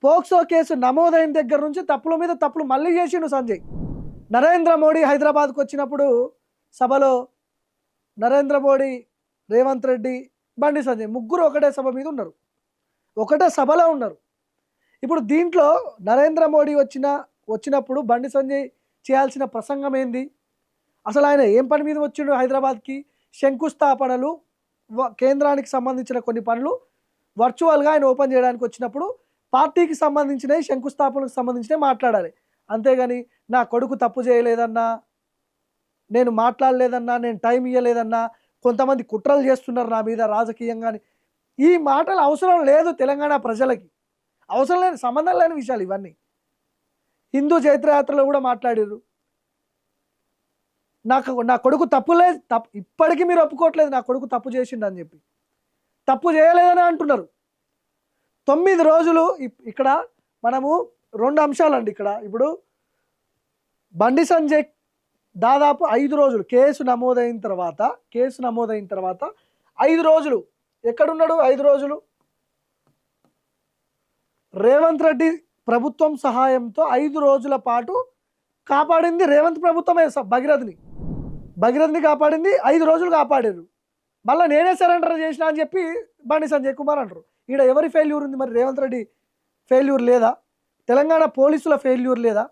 POCSO case నమోదైన దగ్గర నుంచి తప్పుల మీద తప్పులు మళ్ళీ చేసిండు సంజయ్. నరేంద్ర మోడీ హైదరాబాద్కు వచ్చినప్పుడు సభలో నరేంద్ర మోడీ, రేవంత్ రెడ్డి, బండి సంజయ్ ముగ్గురు ఒకటే సభ మీద ఉన్నారు, ఒకటే సభలో ఉన్నారు. ఇప్పుడు దీంట్లో నరేంద్ర మోడీ వచ్చినప్పుడు బండి సంజయ్ చేయాల్సిన ప్రసంగం ఏంది, అసలు ఆయన ఏం పని మీద వచ్చిండు హైదరాబాద్కి? శంకుస్థాపనలు, కేంద్రానికి సంబంధించిన కొన్ని పనులు వర్చువల్గా ఆయన ఓపెన్ చేయడానికి వచ్చినప్పుడు పార్టీకి సంబంధించినవి, శంకుస్థాపనకు సంబంధించినవి మాట్లాడాలి. అంతేగాని నా కొడుకు తప్పు చేయలేదన్నా, నేను మాట్లాడలేదన్నా, నేను టైం ఇవ్వలేదన్నా, కొంతమంది కుట్రలు చేస్తున్నారు నా మీద రాజకీయంగాని, ఈ మాటలు అవసరం లేదు తెలంగాణ ప్రజలకి. అవసరం లేని, సంబంధం లేని విషయాలు ఇవన్నీ. హిందూ చైత్రయాత్రలో కూడా మాట్లాడారు, నా కొడుకు ఇప్పటికీ మీరు ఒప్పుకోవట్లేదు నా కొడుకు తప్పు చేసిండు అని చెప్పి. తప్పు చేయలేదని అంటున్నారు. 9 రోజులు ఇక్కడ మనము 2 అంశాలండి ఇక్కడ. ఇప్పుడు బండి సంజయ్ దాదాపు 5 రోజులు కేసు నమోదైన తర్వాత 5 రోజులు ఎక్కడున్నాడు? 5 రోజులు రేవంత్ రెడ్డి ప్రభుత్వం సహాయంతో 5 రోజుల పాటు కాపాడింది రేవంత్ ప్రభుత్వమే. భగీరథని కాపాడింది, 5 రోజులు కాపాడారు. మళ్ళీ నేనే సరెండర్ చేసిన అని చెప్పి బండి సంజయ్ కుమార్ అంటారు. ఈడ ఎవరి ఫెయిల్యూర్ ఉంది మరి? రేవంత్ రెడ్డి ఫెయిల్యూర్ లేదా? తెలంగాణ పోలీసుల ఫెయిల్యూర్ లేదా?